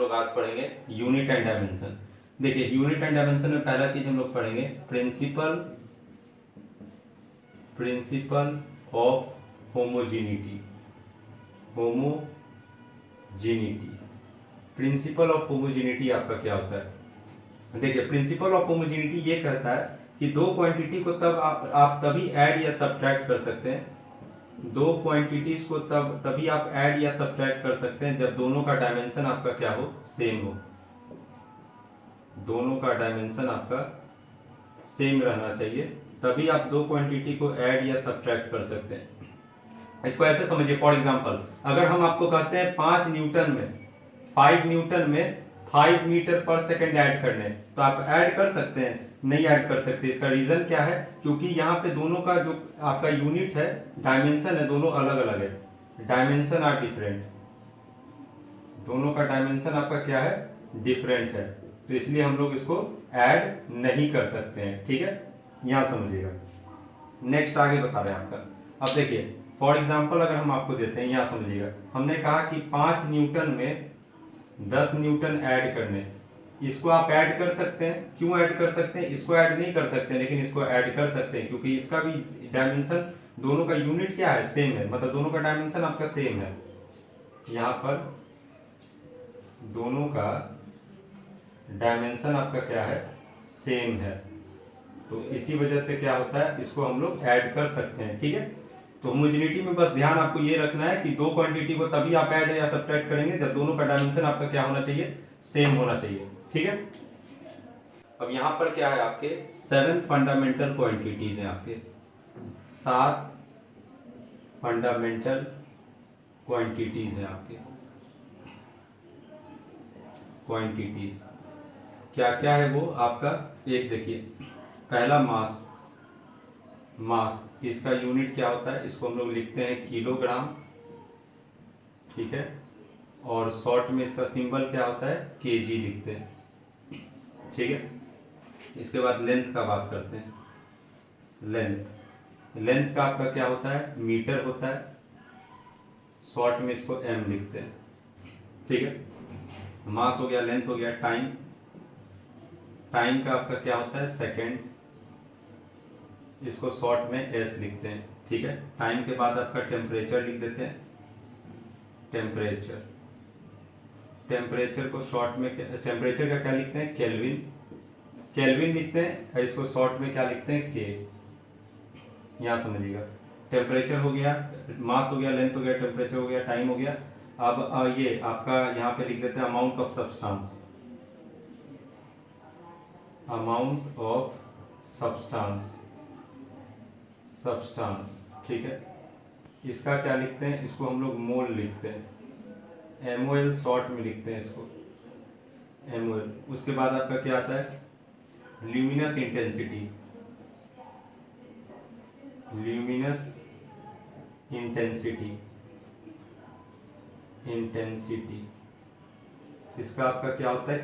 लोग आज पढ़ेंगे यूनिट एंड डायमेंशन। देखिए यूनिट एंड डायमेंशन में पहला चीज हम लोग पढ़ेंगे principle of homogeneity. Principle of homogeneity आपका क्या होता है? देखिए प्रिंसिपल ऑफ होमोजेनिटी ये कहता है कि दो क्वांटिटी को तब आप तभी ऐड या सब्ट्रैक्ट कर सकते हैं, दो क्वांटिटीज को तभी आप ऐड या सब्ट्रैक्ट कर सकते हैं जब दोनों का डायमेंशन आपका क्या हो, सेम हो। दोनों का डायमेंशन आपका सेम रहना चाहिए, तभी आप दो क्वांटिटी को ऐड या सब्ट्रैक्ट कर सकते हैं। इसको ऐसे समझिए, फॉर एग्जांपल अगर हम आपको कहते हैं 5 न्यूटन में 5 मीटर पर सेकंड ऐड करने, तो आप ऐड कर सकते हैं? नहीं ऐड कर सकते। इसका रीजन क्या है? क्योंकि यहाँ पे दोनों का जो आपका यूनिट है, डायमेंशन है, दोनों अलग अलग है, डायमेंशन आर डिफरेंट। दोनों का डायमेंशन आपका क्या है? डिफरेंट है, तो इसलिए हम लोग इसको ऐड नहीं कर सकते हैं। ठीक है, यहां समझिएगा। नेक्स्ट आगे बता रहे हैं आपका। अब देखिए फॉर एग्जांपल अगर हम आपको देते हैं, यहां समझिएगा, हमने कहा कि 5 न्यूटन में 10 न्यूटन ऐड करने, इसको आप ऐड कर सकते हैं। क्यों ऐड कर सकते हैं? इसको ऐड नहीं कर सकते लेकिन इसको ऐड कर सकते हैं, क्योंकि इसका भी डायमेंशन, दोनों का यूनिट क्या है? सेम है, मतलब दोनों का डायमेंशन आपका सेम है। यहाँ पर दोनों का डायमेंशन आपका क्या है? सेम है, तो इसी वजह से क्या होता है, इसको हम लोग ऐड कर सकते हैं। ठीक है, तो होमोजेनिटी में बस ध्यान आपको ये रखना है कि दो क्वांटिटी को तभी आप ऐड या सब्ट्रैक्ट करेंगे जब दोनों का डायमेंशन आपका क्या होना चाहिए? सेम होना चाहिए। ठीक है, अब यहां पर क्या है, आपके 7 फंडामेंटल क्वांटिटीज हैं, आपके 7 फंडामेंटल क्वांटिटीज हैं आपके। क्वांटिटीज क्या क्या है वो आपका? एक देखिए, पहला मास, इसका यूनिट क्या होता है? इसको हम लोग लिखते हैं किलोग्राम। ठीक है, और शॉर्ट में इसका सिंबल क्या होता है? केजी लिखते हैं। ठीक है, इसके बाद लेंथ का बात करते हैं। लेंथ का आपका क्या होता है? मीटर होता है, शॉर्ट में इसको एम लिखते हैं। ठीक है, मास हो गया, लेंथ हो गया। टाइम का आपका क्या होता है? सेकेंड, इसको शॉर्ट में एस लिखते हैं। ठीक है, टाइम के बाद आपका टेम्परेचर लिख देते हैं। टेम्परेचर को शॉर्ट में, टेम्परेचर का क्या लिखते हैं? केल्विन लिखते हैं, इसको शॉर्ट में क्या लिखते हैं? के। यहाँ समझिएगा, टेम्परेचर हो गया, मास हो गया, लेंथ हो गया, टेम्परेचर हो गया, टाइम हो गया। अब ये आपका यहाँ पे लिख देते हैं अमाउंट ऑफ सब्सटेंस। ठीक है, इसका क्या लिखते हैं? इसको हम लोग मोल लिखते हैं, MOL शॉर्ट में लिखते हैं इसको, MOL। उसके बाद आपका क्या आता है? ल्यूमिनस इंटेंसिटी, इसका आपका क्या होता है?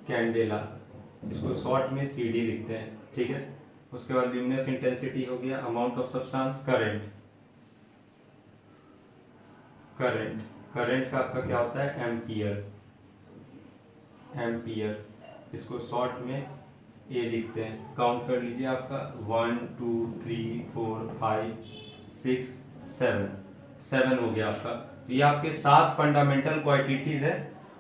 कैंडेला, इसको शॉर्ट में CD लिखते हैं। ठीक है, उसके बाद ल्यूमिनस इंटेंसिटी हो गया, अमाउंट ऑफ सब्सटेंस, करंट का आपका क्या होता है? एम्पियर, इसको शॉर्ट में ए लिखते हैं। काउंट कर लीजिए आपका 1 2 3 4 5 6 7 हो गया आपका। तो ये आपके 7 फंडामेंटल क्वांटिटीज है,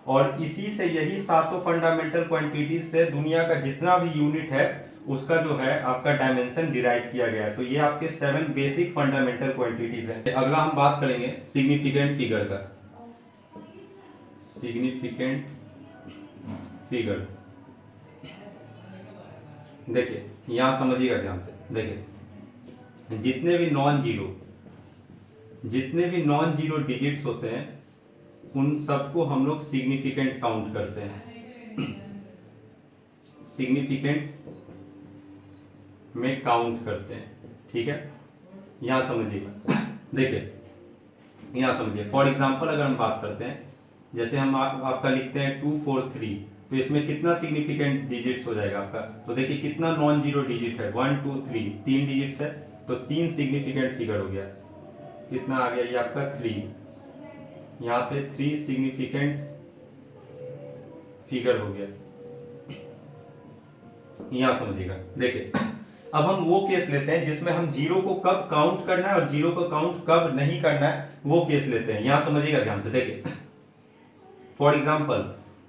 और इसी से, यही सातों फंडामेंटल क्वांटिटीज से दुनिया का जितना भी यूनिट है उसका जो है आपका डायमेंशन डिराइव किया गया है। तो ये आपके 7 बेसिक फंडामेंटल क्वांटिटीज है। अगला हम बात करेंगे सिग्निफिकेंट फिगर का। सिग्निफिकेंट फिगर, देखिए यहां समझिएगा ध्यान से। देखिए जितने भी नॉन जीरो डिजिट्स होते हैं उन सबको हम लोग सिग्निफिकेंट काउंट करते हैं, सिग्निफिकेंट में काउंट करते हैं। ठीक है, यहां समझिएगा। देखिए यहां समझिए, फॉर एग्जांपल अगर हम बात करते हैं, जैसे हम आपका लिखते हैं 243, तो इसमें कितना सिग्निफिकेंट डिजिट्स हो जाएगा आपका? तो देखिए कितना नॉन जीरो डिजिट है? 1 2 3, 3 डिजिट्स है, तो 3 सिग्निफिकेंट फिगर हो गया। कितना आ गया ये आपका? 3। यहाँ पे 3 सिग्निफिकेंट फिगर हो गया। यहां समझिएगा, देखिए अब हम वो केस लेते हैं जिसमें हम जीरो को कब काउंट करना है और जीरो को काउंट कब नहीं करना है, वो केस लेते हैं। यहां समझिएगा ध्यान से, देखिए फॉर एग्जाम्पल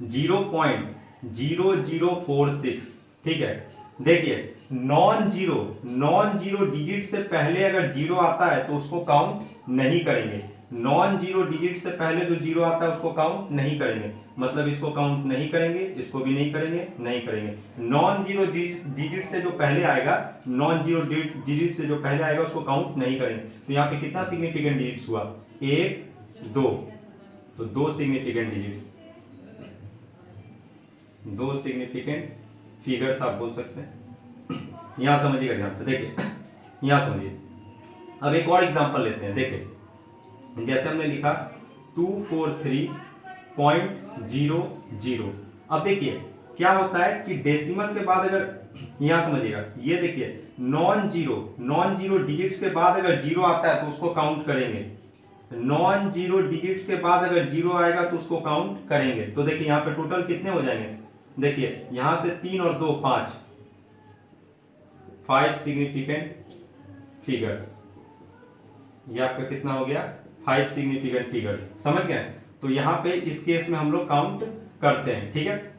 0.0046, ठीक है। देखिए नॉन जीरो डिजिट से पहले अगर जीरो आता है तो उसको काउंट नहीं करेंगे। नॉन जीरो डिजिट से पहले जो जीरो आता है उसको काउंट नहीं करेंगे, मतलब इसको काउंट नहीं करेंगे, इसको भी नहीं करेंगे, नहीं करेंगे। नॉन जीरो डिजिट से जो पहले आएगा, नॉन जीरो डिजिट से जो पहले आएगा उसको काउंट नहीं करेंगे। तो यहाँ पे कितना सिग्निफिकेंट डिजिट्स हुआ, 1 2, तो 2 सिग्निफिकेंट डिजिट्स, 2 सिग्निफिकेंट फिगर्स आप बोल सकते हैं। यहां समझिएगा ध्यान से, देखिए यहां समझिए। अब एक और एग्जांपल लेते हैं, देखिए जैसे हमने लिखा 243.00। अब देखिए क्या होता है कि डेसिमल के बाद अगर, यहां समझिएगा, ये देखिए नॉन जीरो डिजिट्स के बाद अगर जीरो आता है तो उसको काउंट करेंगे। नॉन जीरो डिजिट्स के बाद अगर जीरो आएगा तो उसको काउंट करेंगे। तो देखिए यहाँ पे टोटल कितने हो जाएंगे, देखिए यहां से 3 और 2 5 सिग्निफिकेंट फिगर्स। ये आपका कितना हो गया, 5 सिग्निफिकेंट फिगर्स, समझ गए। तो यहाँ पे इस केस में हम लोग काउंट करते हैं, ठीक है।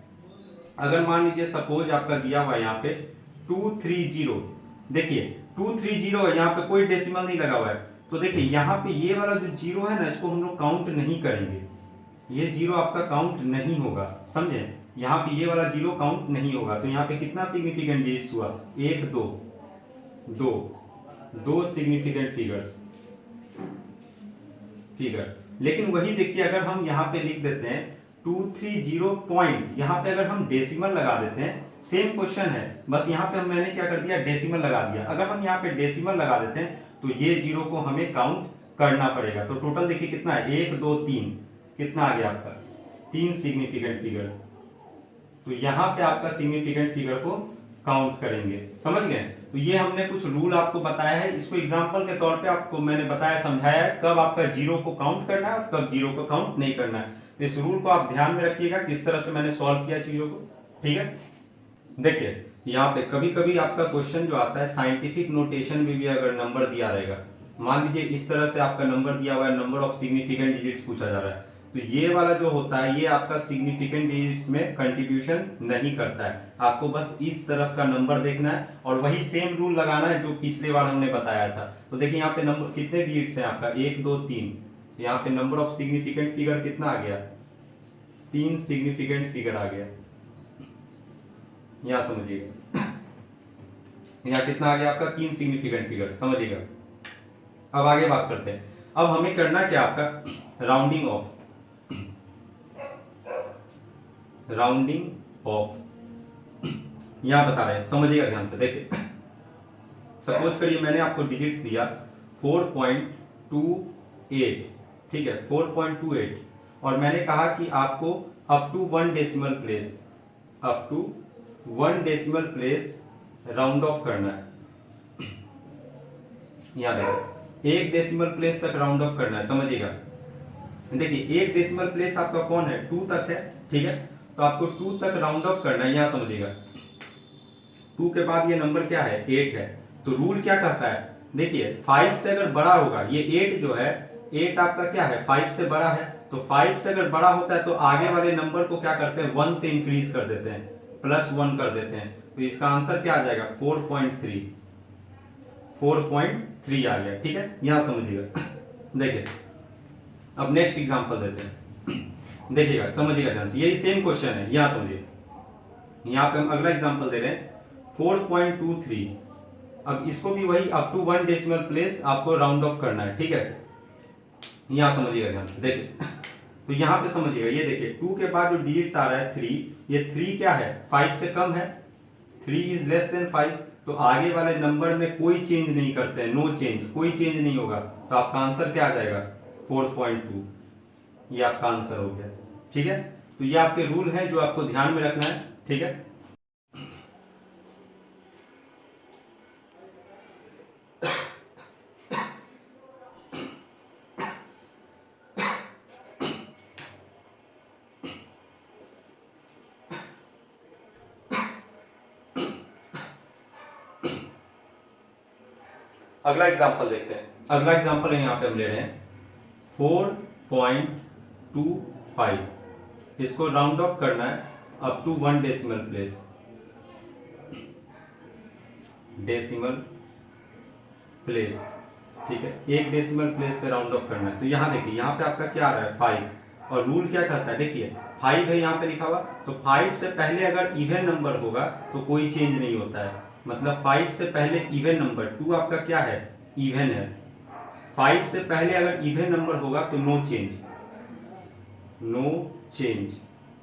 अगर मान लीजिए सपोज आपका दिया हुआ यहाँ पे 230, देखिए 230 है, यहाँ पे कोई डेसिमल नहीं लगा हुआ है। तो देखिए यहाँ पे ये वाला जो जीरो है ना, इसको हम लोग काउंट नहीं करेंगे, ये जीरो आपका काउंट नहीं होगा, समझे। यहाँ पे ये वाला जीरो काउंट नहीं होगा। तो यहाँ पे कितना सिग्निफिकेंट डिजिट्स हुआ, 1 2 सिग्निफिकेंट फिगर। लेकिन वही देखिए अगर हम यहाँ पे लिख देते हैं 230 पॉइंट, यहाँ पे अगर हम डेसिमल लगा देते हैं, सेम क्वेश्चन है, बस यहाँ पे मैंने क्या कर दिया, डेसिमल लगा दिया। अगर हम यहाँ पे डेसिमल लगा देते हैं तो ये जीरो को हमें काउंट करना पड़ेगा। तो टोटल देखिए कितना है, 1 2 3, कितना आ गया आपका, 3 सिग्निफिकेंट फिगर। तो यहाँ पे आपका सिग्निफिकेंट फिगर को काउंट करेंगे, समझ गए। तो ये हमने कुछ रूल आपको बताया है, इसको एग्जांपल के तौर पे आपको मैंने बताया, समझाया है कब आपका जीरो को काउंट करना है और कब जीरो को काउंट नहीं करना है। तो इस रूल को आप ध्यान में रखिएगा किस तरह से मैंने सॉल्व किया चीजों को, ठीक है। देखिए यहाँ पे कभी कभी आपका क्वेश्चन जो आता है साइंटिफिक नोटेशन में भी अगर नंबर दिया रहेगा, मान लीजिए इस तरह से आपका नंबर दिया हुआ है, नंबर ऑफ सिग्निफिकेंट डिजिट्स पूछा जा रहा है, तो ये वाला जो होता है ये आपका सिग्निफिकेंट डिजिट्स में कंट्रीब्यूशन नहीं करता है। आपको बस इस तरफ का नंबर देखना है और वही सेम रूल लगाना है जो पिछले बार हमने बताया था। तो देखिए यहाँ पे नंबर कितने डिजिट्स हैं आपका, 1 2 3, यहाँ पे नंबर ऑफ सिग्निफिकेंट फिगर कितना आ गया, 3 सिग्निफिकेंट फिगर आ गया। यहाँ समझिएगा, यहाँ कितना आ गया आपका, 3 सिग्निफिकेंट फिगर, समझिएगा। अब आगे बात करते हैं। अब हमें करना क्या आपका, राउंडिंग ऑफ यहां बता रहे हैं, समझिएगा ध्यान से। देखिए सपोज करिए मैंने आपको डिजिट्स दिया 4.28, ठीक है 4.28, और मैंने कहा कि आपको up to 1 decimal place round off करना है। यहां देखिए 1 डेसिमल प्लेस तक राउंड ऑफ करना है, समझिएगा। देखिए 1 डेसिमल प्लेस आपका कौन है, 2 तक है, ठीक है। तो आपको 2 तक राउंड ऑफ करना है, यहां समझिएगा। 2 के बाद ये नंबर क्या है, 8 है। तो रूल क्या कहता है, देखिए 5 से अगर बड़ा होगा, ये 8 जो है, 8 आपका क्या है, 5 से बड़ा है। तो 5 से अगर बड़ा होता है तो आगे वाले नंबर को क्या करते हैं, 1 से इंक्रीज कर देते हैं, +1 कर देते हैं। तो इसका आंसर क्या आ जाएगा, 4.3 आ गया, ठीक है। यहां समझिएगा। देखिए अब नेक्स्ट एग्जांपल देते हैं, देखिएगा समझिएगा ध्यान से, यही सेम क्वेश्चन है, यहां समझिए। यहां पे हम अगला एग्जांपल दे रहे हैं 4.23। अब इसको भी वही अप टू 1 डेसिमल प्लेस आपको राउंड ऑफ करना है, ठीक है। यहां समझिएगा ध्यान से, देखिए तो यहां पे समझिएगा, ये देखिए 2 के बाद जो डिजिट्स आ रहा है 3, ये 3 क्या है, 5 से कम है, 3 इज लेस देन 5। तो आगे वाले नंबर में कोई चेंज नहीं करते हैं, नो चेंज, कोई चेंज नहीं होगा। तो आपका आंसर क्या आ जाएगा, 4.2। ये आपका आंसर हो गया, ठीक है। तो ये आपके रूल हैं जो आपको ध्यान में रखना है, ठीक है। अगला एग्जांपल देखते हैं। अगला एग्जांपल यहाँ पे हम ले रहे हैं 4.25। इसको राउंड ऑफ करना है up to 1 decimal place. Decimal place, ठीक है, 1 डेसिमल प्लेस पे राउंड ऑफ करना है। तो यहाँ देखिए, यहाँ पे आपका क्या आ रहा है 5, और रूल क्या कहता है, देखिए 5 है यहाँ पे लिखा हुआ, तो 5 से पहले अगर इवन नंबर होगा तो कोई चेंज नहीं होता है। मतलब 5 से पहले इवन नंबर, 2 आपका क्या है, इवन है। 5 से पहले अगर इवन नंबर होगा तो नो चेंज, नो चेंज,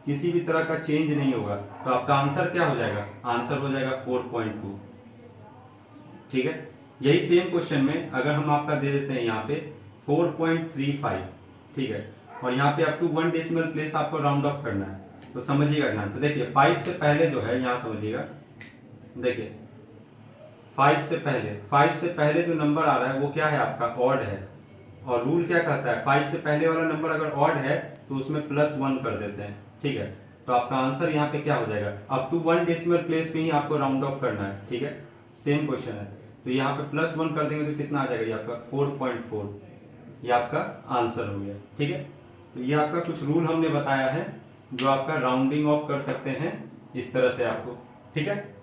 किसी भी तरह का चेंज नहीं होगा। तो आपका आंसर क्या हो जाएगा, आंसर हो जाएगा 4.2, ठीक है। यही सेम क्वेश्चन में अगर हम आपका दे देते हैं यहाँ पे 4.35, ठीक है, और यहाँ पे आपको 1 डेसिमल प्लेस आपको राउंड ऑफ करना है। तो समझिएगा ध्यान से, देखिए 5 से पहले जो है, यहाँ समझिएगा, देखिए 5 से पहले जो नंबर आ रहा है वो क्या है, आपका ऑड है। और रूल क्या कहता है, 5 से पहले वाला नंबर अगर ऑड है तो उसमें +1 कर देते हैं, ठीक है। तो आपका आंसर यहाँ पे क्या हो जाएगा, अप टू 1 डेसिमल प्लेस पे ही आपको राउंड ऑफ करना है, ठीक है। सेम क्वेश्चन है, तो यहाँ पे +1 कर देंगे तो कितना आ जाएगा, ये आपका 4.4, ये आपका आंसर हो गया, ठीक है। तो ये आपका कुछ रूल हमने बताया है जो आपका राउंडिंग ऑफ कर सकते हैं इस तरह से आपको, ठीक है।